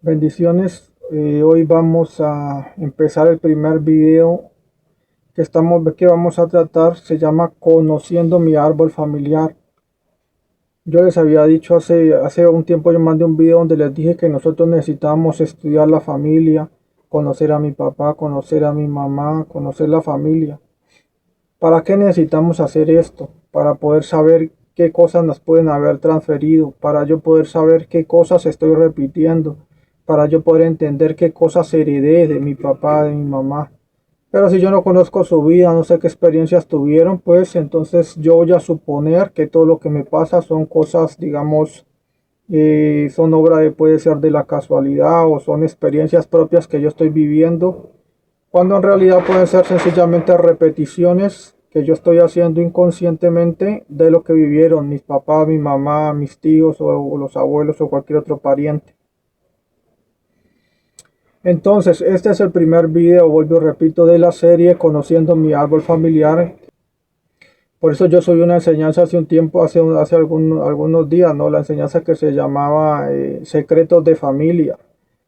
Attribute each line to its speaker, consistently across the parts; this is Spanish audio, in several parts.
Speaker 1: Bendiciones. Hoy vamos a empezar el primer video que vamos a tratar. Se llama Conociendo mi árbol familiar. Yo les había dicho hace un tiempo, yo mandé un video donde les dije que nosotros necesitábamos estudiar la familia, conocer a mi papá, conocer a mi mamá, conocer la familia. ¿Para qué necesitamos hacer esto? Para poder saber qué cosas nos pueden haber transferido, para yo poder saber qué cosas estoy repitiendo, para yo poder entender qué cosas heredé de mi papá, de mi mamá. Pero si yo no conozco su vida, no sé qué experiencias tuvieron, pues entonces yo voy a suponer que todo lo que me pasa son cosas, digamos, son obra puede ser de la casualidad o son experiencias propias que yo estoy viviendo cuando en realidad pueden ser sencillamente repeticiones que yo estoy haciendo inconscientemente de lo que vivieron mis papás, mi mamá, mis tíos o los abuelos o cualquier otro pariente. Entonces, este es el primer video, vuelvo y repito, de la serie Conociendo mi árbol familiar. Por eso yo subí una enseñanza hace un tiempo, hace algunos días, ¿no? La enseñanza que se llamaba Secretos de Familia.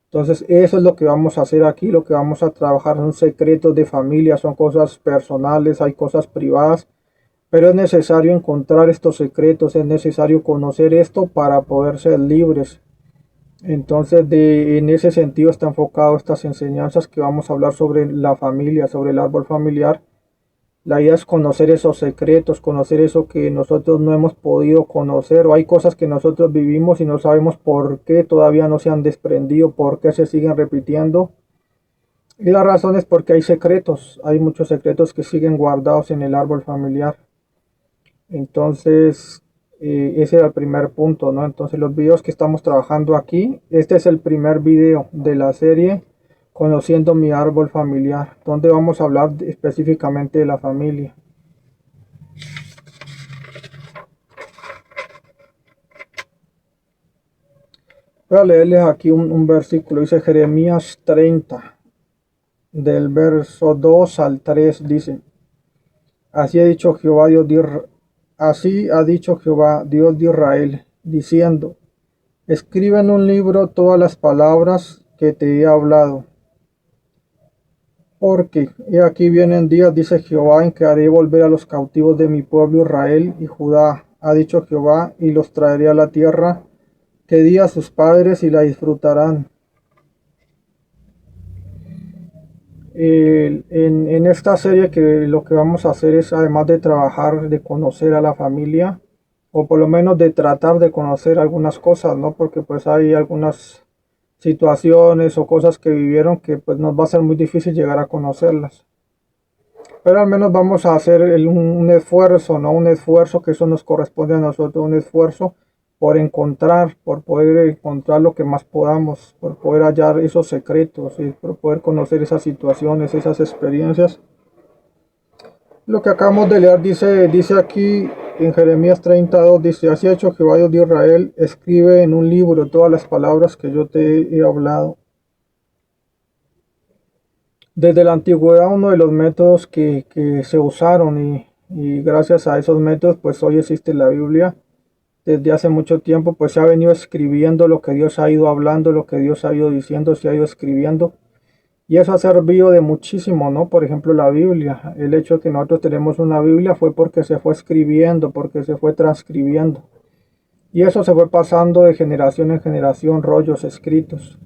Speaker 1: Entonces, eso es lo que vamos a hacer aquí, lo que vamos a trabajar son secretos de familia, son cosas personales, hay cosas privadas, pero es necesario encontrar estos secretos, es necesario conocer esto para poder ser libres. Entonces, en ese sentido está enfocado estas enseñanzas que vamos a hablar sobre la familia, sobre el árbol familiar. La idea es conocer esos secretos, conocer eso que nosotros no hemos podido conocer, o hay cosas que nosotros vivimos y no sabemos por qué todavía no se han desprendido, por qué se siguen repitiendo. Y la razón es porque hay secretos, hay muchos secretos que siguen guardados en el árbol familiar. Entonces, ese era el primer punto, ¿no? Entonces, los videos que estamos trabajando aquí, este es el primer video de la serie Conociendo mi árbol familiar, donde vamos a hablar específicamente de la familia. Voy a leerles aquí un versículo, dice Jeremías 30, del verso 2 al 3, dice, así ha dicho Jehová, así ha dicho Jehová, Dios de Israel, diciendo, escribe en un libro todas las palabras que te he hablado, porque he aquí vienen días, dice Jehová, en que haré volver a los cautivos de mi pueblo Israel y Judá, ha dicho Jehová, y los traeré a la tierra que di a sus padres y la disfrutarán. En esta serie que lo que vamos a hacer es, además de trabajar, de conocer a la familia, o por lo menos de tratar de conocer algunas cosas, ¿no? Porque pues hay algunas situaciones o cosas que vivieron que pues nos va a ser muy difícil llegar a conocerlas. Pero al menos vamos a hacer un esfuerzo, ¿no? Un esfuerzo que eso nos corresponde a nosotros, un esfuerzo por encontrar, por poder encontrar lo que más podamos, por poder hallar esos secretos y por poder conocer esas situaciones, esas experiencias. Lo que acabamos de leer dice aquí en Jeremías 32, dice, así ha hecho Jehová Dios de Israel, escribe en un libro todas las palabras que yo te he hablado. Desde la antigüedad uno de los métodos que se usaron y gracias a esos métodos pues hoy existe la Biblia. Desde hace mucho tiempo pues se ha venido escribiendo lo que Dios ha ido hablando, lo que Dios ha ido diciendo, se ha ido escribiendo. Y eso ha servido de muchísimo, ¿no? Por ejemplo, la Biblia. El hecho de que nosotros tenemos una Biblia fue porque se fue escribiendo, porque se fue transcribiendo. Y eso se fue pasando de generación en generación, rollos escritos.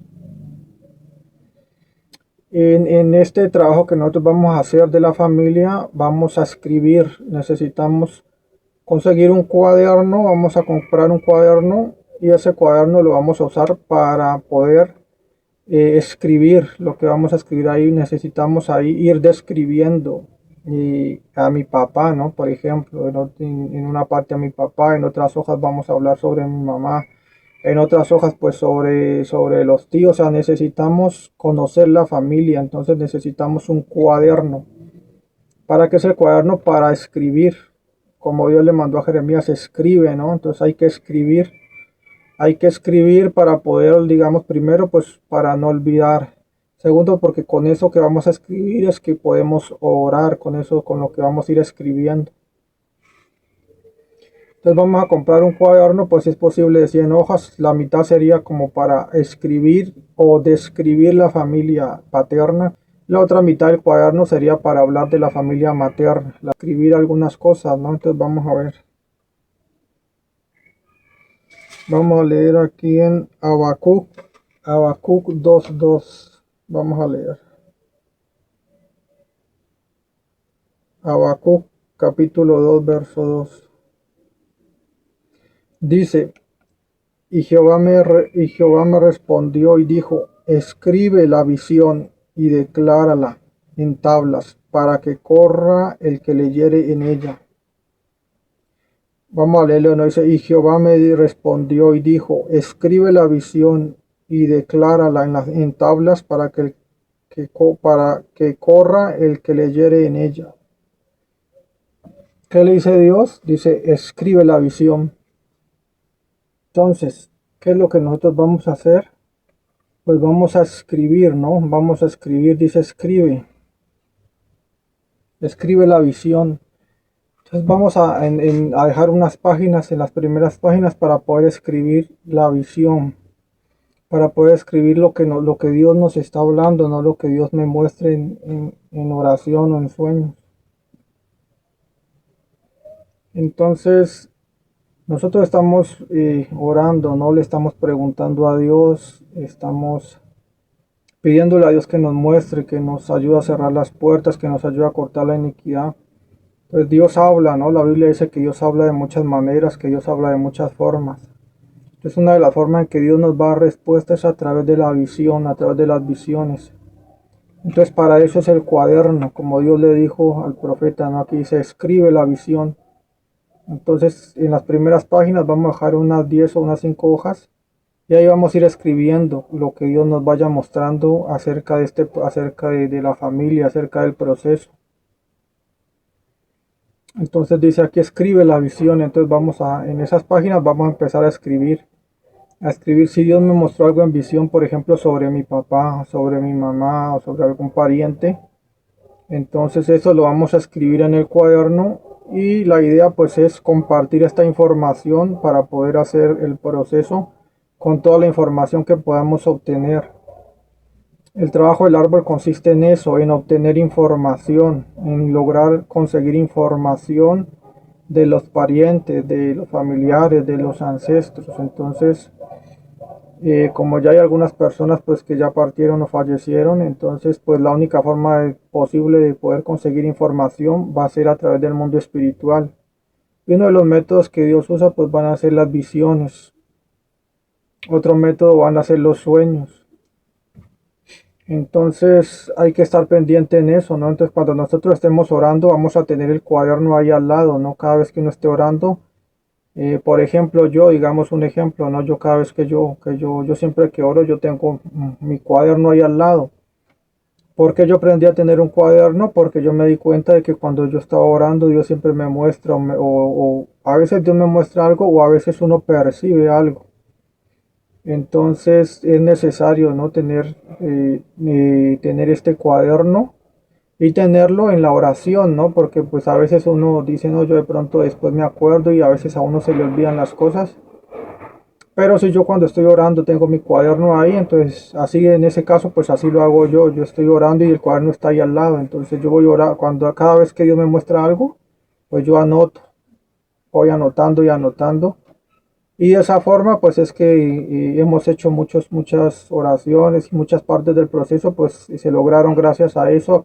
Speaker 1: En este trabajo que nosotros vamos a hacer de la familia, vamos a escribir. Necesitamos conseguir un cuaderno, vamos a comprar un cuaderno y ese cuaderno lo vamos a usar para poder escribir lo que vamos a escribir ahí. Necesitamos ahí ir describiendo a mi papá, ¿no? Por ejemplo, en una parte a mi papá, en otras hojas vamos a hablar sobre mi mamá, en otras hojas pues sobre los tíos. O sea, necesitamos conocer la familia, entonces necesitamos un cuaderno. ¿Para qué es el cuaderno? Para escribir. Como Dios le mandó a Jeremías, escribe, ¿no? Entonces hay que escribir. Hay que escribir para poder, digamos, primero, pues para no olvidar. Segundo, porque con eso que vamos a escribir es que podemos orar, con eso, con lo que vamos a ir escribiendo. Entonces vamos a comprar un cuaderno, pues si es posible de 100 hojas, la mitad sería como para escribir o describir la familia paterna, la otra mitad del cuaderno sería para hablar de la familia materna, escribir algunas cosas, ¿no? Entonces vamos a ver, vamos a leer aquí en Habacuc 2:2, vamos a leer, Habacuc capítulo 2 verso 2, dice: y Jehová me respondió y dijo: escribe la visión y declárala en tablas, para que corra el que leyere en ella. Vamos a leerlo, ¿no? Dice: y Jehová me respondió y dijo: escribe la visión y declárala en tablas, para que corra el que leyere en ella. ¿Qué le dice Dios? Dice: escribe la visión. Entonces, ¿qué es lo que nosotros vamos a hacer? Pues vamos a escribir, ¿no? Vamos a escribir, dice escribe la visión. Entonces vamos a dejar unas páginas en las primeras páginas para poder escribir la visión, para poder escribir lo que Dios nos está hablando, no lo que Dios me muestre en oración o en sueños. Entonces nosotros estamos orando, no le estamos preguntando a Dios, estamos pidiéndole a Dios que nos muestre, que nos ayude a cerrar las puertas, que nos ayude a cortar la iniquidad. Pues Dios habla, ¿no? La Biblia dice que Dios habla de muchas maneras, que Dios habla de muchas formas. Entonces una de las formas en que Dios nos va a dar respuesta es a través de la visión, a través de las visiones. Entonces para eso es el cuaderno, como Dios le dijo al profeta, ¿no? Aquí dice: escribe la visión. Entonces en las primeras páginas vamos a dejar unas 10 o unas 5 hojas, y ahí vamos a ir escribiendo lo que Dios nos vaya mostrando acerca de la familia, acerca del proceso. Entonces dice aquí: escribe la visión. Entonces en esas páginas vamos a empezar a escribir si Dios me mostró algo en visión, por ejemplo, sobre mi papá, sobre mi mamá o sobre algún pariente. Entonces eso lo vamos a escribir en el cuaderno, y la idea pues es compartir esta información para poder hacer el proceso con toda la información que podamos obtener. El trabajo del árbol consiste en eso, en obtener información, en lograr conseguir información de los parientes, de los familiares, de los ancestros. Entonces, como ya hay algunas personas pues que ya partieron o fallecieron, entonces pues la única forma posible de poder conseguir información va a ser a través del mundo espiritual. Y uno de los métodos que Dios usa pues van a ser las visiones. Otro método van a ser los sueños. Entonces hay que estar pendiente en eso, ¿no? Entonces cuando nosotros estemos orando vamos a tener el cuaderno ahí al lado, ¿no? Cada vez que uno esté orando, por ejemplo, yo, digamos un ejemplo, ¿no? Yo cada vez yo siempre que oro, yo tengo mi cuaderno ahí al lado. ¿Por qué yo aprendí a tener un cuaderno? Porque yo me di cuenta de que cuando yo estaba orando, Dios siempre me muestra, o a veces Dios me muestra algo, o a veces uno percibe algo. Entonces es necesario, ¿no? Tener este cuaderno y tenerlo en la oración, ¿no? Porque pues a veces uno dice: no, yo de pronto después me acuerdo, y a veces a uno se le olvidan las cosas. Pero si yo cuando estoy orando tengo mi cuaderno ahí, entonces así en ese caso pues así lo hago yo. Yo estoy orando y el cuaderno está ahí al lado. Entonces yo voy a orar, cada vez que Dios me muestra algo, pues yo anoto, voy anotando y anotando. Y de esa forma pues es que hemos hecho muchas oraciones, y muchas partes del proceso pues se lograron gracias a eso,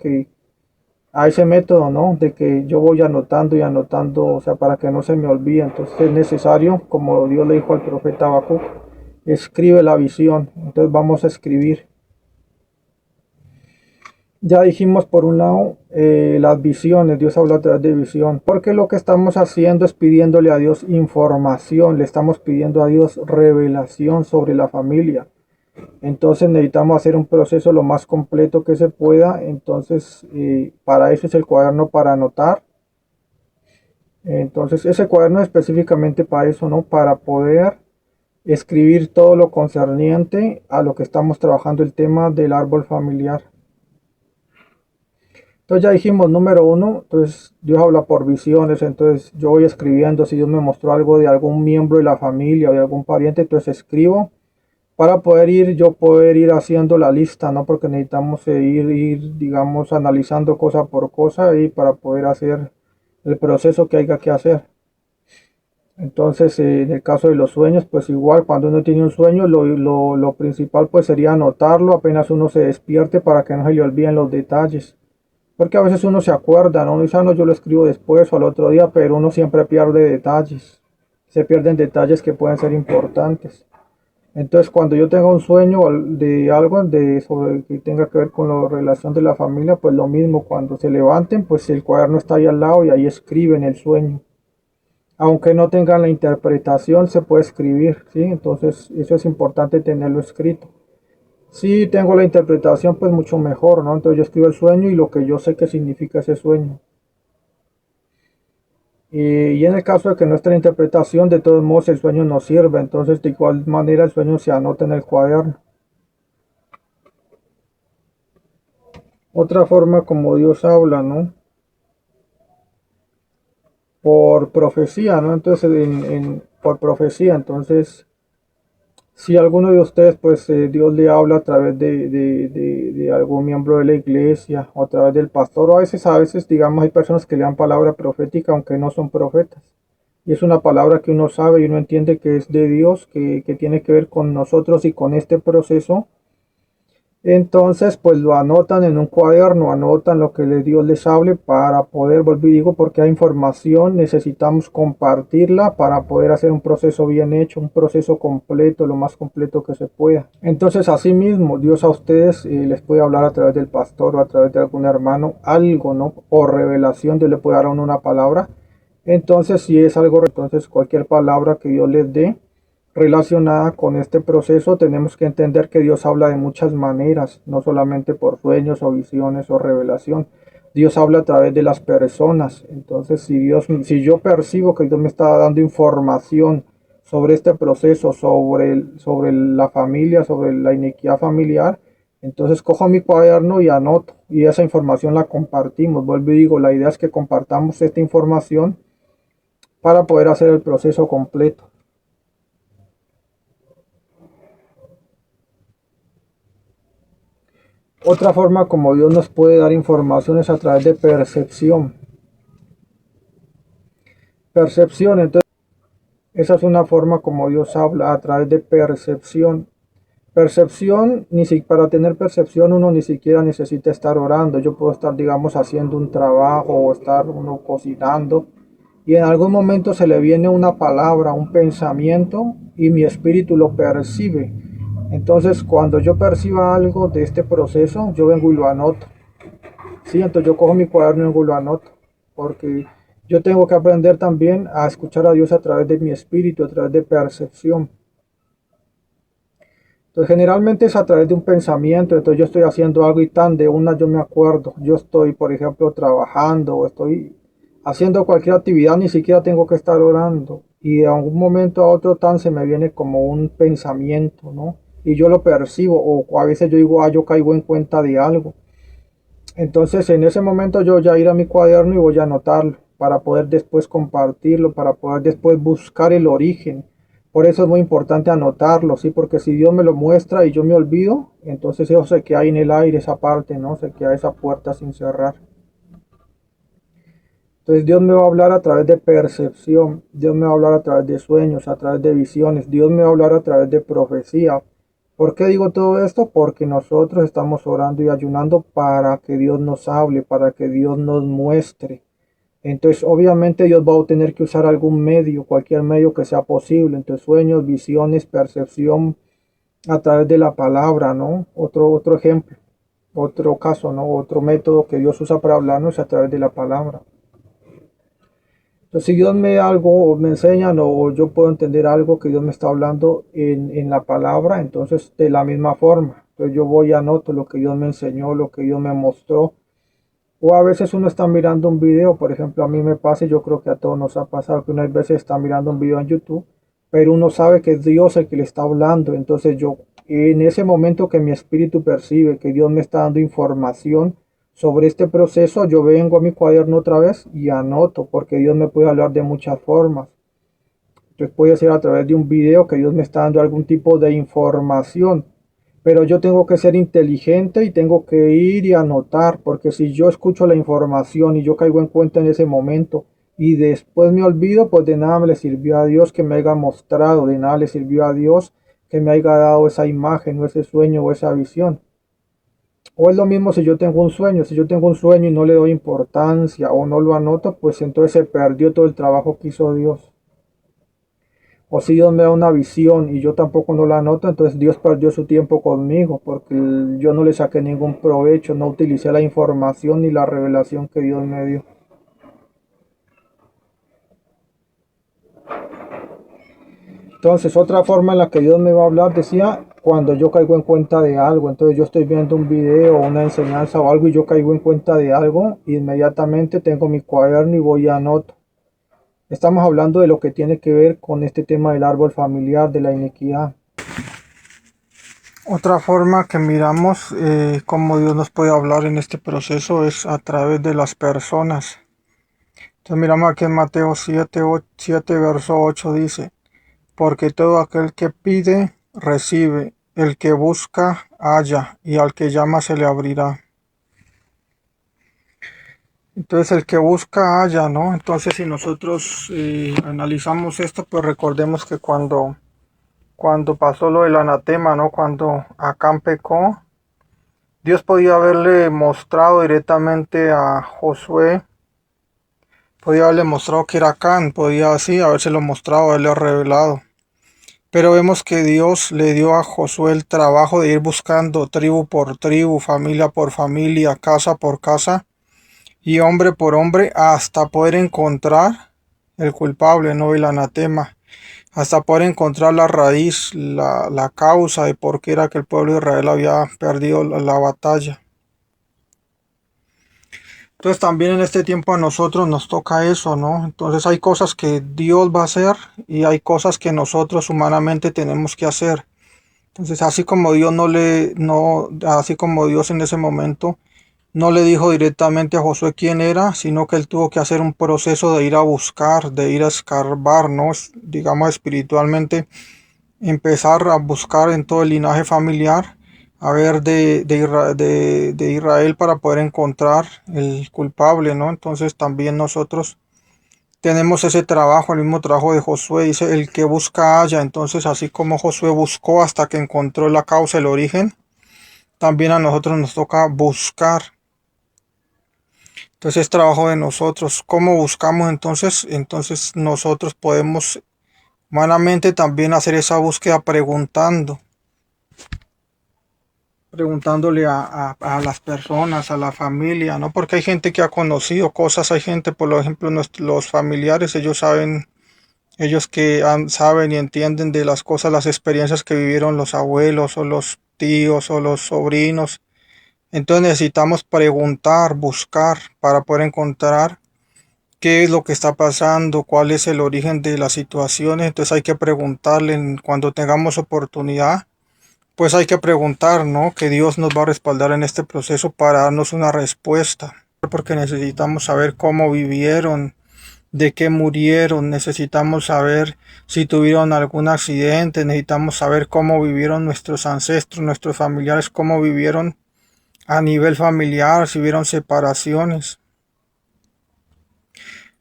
Speaker 1: a ese método, ¿no? De que yo voy anotando y anotando, o sea, para que no se me olvide. Entonces es necesario, como Dios le dijo al profeta Habacuc: escribe la visión. Entonces vamos a escribir. Ya dijimos por un lado las visiones, Dios habla a través de visión, porque lo que estamos haciendo es pidiéndole a Dios información, le estamos pidiendo a Dios revelación sobre la familia. Entonces necesitamos hacer un proceso lo más completo que se pueda. Entonces para eso es el cuaderno, para anotar. Entonces ese cuaderno es específicamente para eso, ¿no? Para poder escribir todo lo concerniente a lo que estamos trabajando, el tema del árbol familiar. Entonces ya dijimos número uno, entonces Dios habla por visiones, entonces yo voy escribiendo, si Dios me mostró algo de algún miembro de la familia o de algún pariente, entonces escribo para poder ir haciendo la lista, ¿no? Porque necesitamos digamos, analizando cosa por cosa y para poder hacer el proceso que haya que hacer. Entonces, en el caso de los sueños, pues igual cuando uno tiene un sueño, lo principal pues sería anotarlo apenas uno se despierte para que no se le olviden los detalles. Porque a veces uno se acuerda, ¿no? Dice, "Ah, no, yo lo escribo después o al otro día", pero uno siempre pierde detalles. Se pierden detalles que pueden ser importantes. Entonces, cuando yo tenga un sueño de algo sobre que tenga que ver con la relación de la familia, pues lo mismo, cuando se levanten, pues el cuaderno está ahí al lado y ahí escriben el sueño. Aunque no tengan la interpretación, se puede escribir, ¿sí? Entonces, eso es importante tenerlo escrito. Si tengo la interpretación, pues mucho mejor, ¿no? Entonces yo escribo el sueño y lo que yo sé que significa ese sueño. Y en el caso de que no esté la interpretación, de todos modos el sueño no sirve, entonces de igual manera el sueño se anota en el cuaderno. Otra forma como Dios habla, ¿no? Por profecía, ¿no? Entonces, por profecía, entonces, si alguno de ustedes, pues Dios le habla a través de algún miembro de la iglesia, o a través del pastor, o a veces, digamos, hay personas que le dan palabra profética, aunque no son profetas. Y es una palabra que uno sabe y uno entiende que es de Dios, que tiene que ver con nosotros y con este proceso. Entonces, pues lo anotan en un cuaderno, anotan lo que Dios les hable para poder, volver y digo, porque hay información, necesitamos compartirla para poder hacer un proceso bien hecho, un proceso completo, lo más completo que se pueda. Entonces, asimismo, Dios a ustedes les puede hablar a través del pastor o a través de algún hermano, algo, ¿no? O revelación, Dios le puede dar a uno una palabra. Entonces, si es algo, entonces cualquier palabra que Dios les dé relacionada con este proceso, tenemos que entender que Dios habla de muchas maneras, no solamente por sueños o visiones o revelación. Dios habla a través de las personas. Entonces, si yo percibo que Dios me está dando información sobre este proceso, sobre la familia, sobre la iniquidad familiar, entonces cojo mi cuaderno y anoto, y esa información la compartimos. Vuelvo y digo, la idea es que compartamos esta información para poder hacer el proceso completo. Otra forma como Dios nos puede dar información es a través de percepción. Percepción, entonces, esa es una forma como Dios habla a través de percepción. Percepción, para tener percepción uno ni siquiera necesita estar orando. Yo puedo estar, digamos, haciendo un trabajo o estar uno cocinando y en algún momento se le viene una palabra, un pensamiento y mi espíritu lo percibe. Entonces, cuando yo perciba algo de este proceso, yo vengo y lo anoto. Sí, entonces yo cojo mi cuaderno y lo anoto, porque yo tengo que aprender también a escuchar a Dios a través de mi espíritu, a través de percepción. Entonces generalmente es a través de un pensamiento, entonces yo estoy haciendo algo y tan de una yo me acuerdo, yo estoy por ejemplo trabajando o estoy haciendo cualquier actividad, ni siquiera tengo que estar orando y de algún momento a otro tan se me viene como un pensamiento, ¿no? Y yo lo percibo o a veces yo digo, yo caigo en cuenta de algo. Entonces en ese momento yo ya ir a mi cuaderno y voy a anotarlo para poder después compartirlo, para poder después buscar el origen. Por eso es muy importante anotarlo, ¿sí? Porque si Dios me lo muestra y yo me olvido, entonces eso se queda ahí en el aire, esa parte, ¿no? Se queda esa puerta sin cerrar. Entonces Dios me va a hablar a través de percepción, Dios me va a hablar a través de sueños, a través de visiones, Dios me va a hablar a través de profecía. ¿Por qué digo todo esto? Porque nosotros estamos orando y ayunando para que Dios nos hable, para que Dios nos muestre. Entonces obviamente Dios va a tener que usar algún medio, cualquier medio que sea posible, entre sueños, visiones, percepción, a través de la palabra, ¿no? Otro ejemplo, otro caso, ¿no? Otro método que Dios usa para hablarnos es a través de la palabra. Entonces, si Dios me algo me enseña o yo puedo entender algo que Dios me está hablando en la palabra, entonces de la misma forma. Entonces yo voy y anoto lo que Dios me enseñó, lo que Dios me mostró. O a veces uno está mirando un video, por ejemplo, a mí me pasa y yo creo que a todos nos ha pasado que unas veces está mirando un video en YouTube, pero uno sabe que es Dios el que le está hablando. Entonces yo, en ese momento que mi espíritu percibe que Dios me está dando información sobre este proceso, yo vengo a mi cuaderno otra vez y anoto, porque Dios me puede hablar de muchas formas. Entonces puede ser a través de un video que Dios me está dando algún tipo de información, pero yo tengo que ser inteligente y tengo que ir y anotar, porque si yo escucho la información y yo caigo en cuenta en ese momento y después me olvido, pues de nada me le sirvió a Dios que me haya mostrado, de nada le sirvió a Dios que me haya dado esa imagen o ese sueño o esa visión. O es lo mismo si yo tengo un sueño, si yo tengo un sueño y no le doy importancia o no lo anoto, pues entonces se perdió todo el trabajo que hizo Dios. O si Dios me da una visión y yo tampoco no la anoto, entonces Dios perdió su tiempo conmigo porque yo no le saqué ningún provecho, no utilicé la información ni la revelación que Dios me dio. Entonces, otra forma en la que Dios me va a hablar, decía, cuando yo caigo en cuenta de algo. Entonces yo estoy viendo un video, una enseñanza o algo y yo caigo en cuenta de algo, y inmediatamente tengo mi cuaderno y voy a anoto. Estamos hablando de lo que tiene que ver con este tema del árbol familiar, de la iniquidad. Otra forma que miramos cómo Dios nos puede hablar en este proceso es a través de las personas. Entonces miramos aquí en Mateo 7 verso 8 dice, porque todo aquel que pide, recibe, el que busca, halla, y al que llama se le abrirá. Entonces el que busca, halla, ¿no? Entonces si nosotros analizamos esto, pues recordemos que cuando pasó lo del anatema, ¿no? Cuando Acán pecó, Dios podía haberle mostrado directamente a Josué, podía haberle mostrado que era Acán, podía así habérselo mostrado, haberle revelado. Pero vemos que Dios le dio a Josué el trabajo de ir buscando tribu por tribu, familia por familia, casa por casa y hombre por hombre hasta poder encontrar el culpable, no el anatema, hasta poder encontrar la raíz, la causa de por qué era que el pueblo de Israel había perdido la batalla. Entonces también en este tiempo a nosotros nos toca eso, ¿no? Entonces hay cosas que Dios va a hacer y hay cosas que nosotros humanamente tenemos que hacer. Entonces así como Dios así como Dios en ese momento no le dijo directamente a Josué quién era, sino que él tuvo que hacer un proceso de ir a buscar, de ir a escarbar, ¿no? Digamos espiritualmente, empezar a buscar en todo el linaje familiar, a ver de Israel para poder encontrar el culpable, ¿no? Entonces también nosotros tenemos ese trabajo, el mismo trabajo de Josué, dice, el que busca halla. Entonces así como Josué buscó hasta que encontró la causa, el origen, también a nosotros nos toca buscar. Entonces es trabajo de nosotros. ¿Cómo buscamos entonces? Entonces nosotros podemos humanamente también hacer esa búsqueda preguntándole a las personas, a la familia, ¿no? Porque hay gente que ha conocido cosas, hay gente, por ejemplo, los familiares, ellos saben, saben y entienden de las cosas, las experiencias que vivieron los abuelos o los tíos o los sobrinos. Entonces necesitamos preguntar, buscar para poder encontrar qué es lo que está pasando, cuál es el origen de las situaciones. Entonces hay que preguntarle cuando tengamos oportunidad, pues hay que preguntar, ¿no? Que Dios nos va a respaldar en este proceso para darnos una respuesta, porque necesitamos saber cómo vivieron, de qué murieron, necesitamos saber si tuvieron algún accidente, necesitamos saber cómo vivieron nuestros ancestros, nuestros familiares, cómo vivieron a nivel familiar, si hubieron separaciones.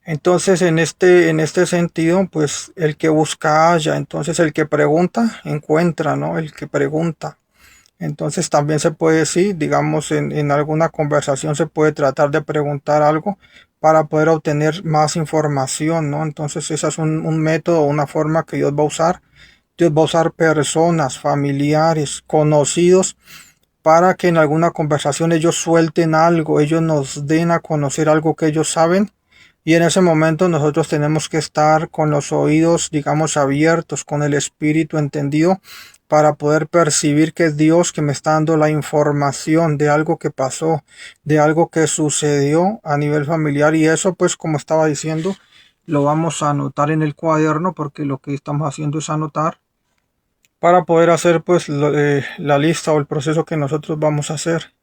Speaker 1: Entonces, en este sentido, pues el que busca halla, entonces el que pregunta encuentra, ¿no? El que pregunta. Entonces también se puede decir, digamos, en alguna conversación se puede tratar de preguntar algo para poder obtener más información, ¿no? Entonces ese es un método, una forma que Dios va a usar. Dios va a usar personas, familiares, conocidos, para que en alguna conversación ellos suelten algo, ellos nos den a conocer algo que ellos saben. Y en ese momento nosotros tenemos que estar con los oídos, digamos, abiertos, con el espíritu entendido, para poder percibir que es Dios que me está dando la información de algo que pasó, de algo que sucedió a nivel familiar. Y eso, pues, como estaba diciendo, lo vamos a anotar en el cuaderno, porque lo que estamos haciendo es anotar para poder hacer, pues, la lista o el proceso que nosotros vamos a hacer.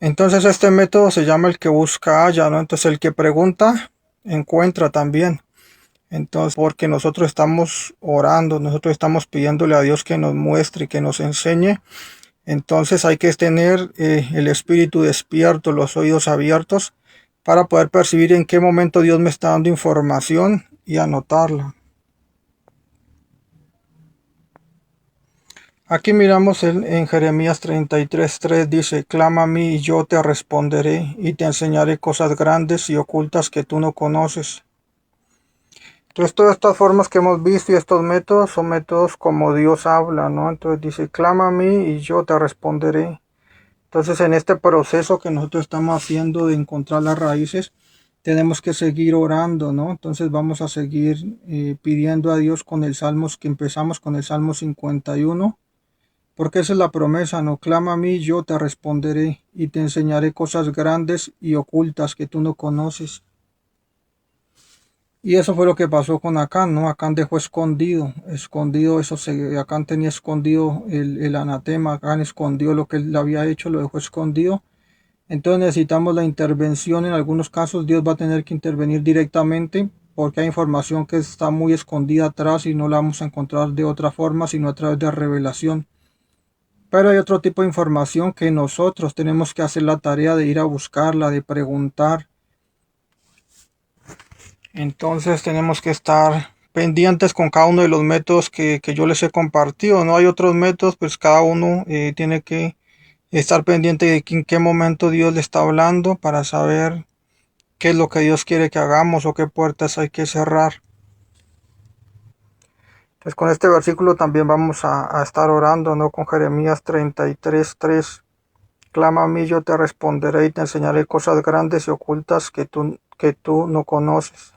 Speaker 1: Entonces este método se llama el que busca halla, ¿no? Entonces el que pregunta encuentra también. Entonces, porque nosotros estamos orando, nosotros estamos pidiéndole a Dios que nos muestre, que nos enseñe. Entonces hay que tener el espíritu despierto, los oídos abiertos para poder percibir en qué momento Dios me está dando información y anotarla. Aquí miramos en Jeremías 33:3 dice, clama a mí y yo te responderé y te enseñaré cosas grandes y ocultas que tú no conoces. Entonces todas estas formas que hemos visto y estos métodos son métodos como Dios habla, ¿no? Entonces dice, clama a mí y yo te responderé. Entonces en este proceso que nosotros estamos haciendo de encontrar las raíces, tenemos que seguir orando, ¿no? Entonces vamos a seguir pidiendo a Dios con el Salmos que empezamos con el Salmo 51. Porque esa es la promesa, no clama a mí, yo te responderé y te enseñaré cosas grandes y ocultas que tú no conoces. Y eso fue lo que pasó con Acán, ¿no? Acán dejó escondido eso, Acán tenía escondido el anatema, Acán escondió lo que él había hecho, lo dejó escondido. Entonces necesitamos la intervención, en algunos casos Dios va a tener que intervenir directamente porque hay información que está muy escondida atrás y no la vamos a encontrar de otra forma, sino a través de revelación. Pero hay otro tipo de información que nosotros tenemos que hacer la tarea de ir a buscarla, de preguntar. Entonces tenemos que estar pendientes con cada uno de los métodos que yo les he compartido. No hay otros métodos, pues cada uno tiene que estar pendiente de en qué momento Dios le está hablando para saber qué es lo que Dios quiere que hagamos o qué puertas hay que cerrar. Entonces con este versículo también vamos a estar orando, ¿no? Con Jeremías 33:3. Clama a mí, yo te responderé y te enseñaré cosas grandes y ocultas que tú no conoces.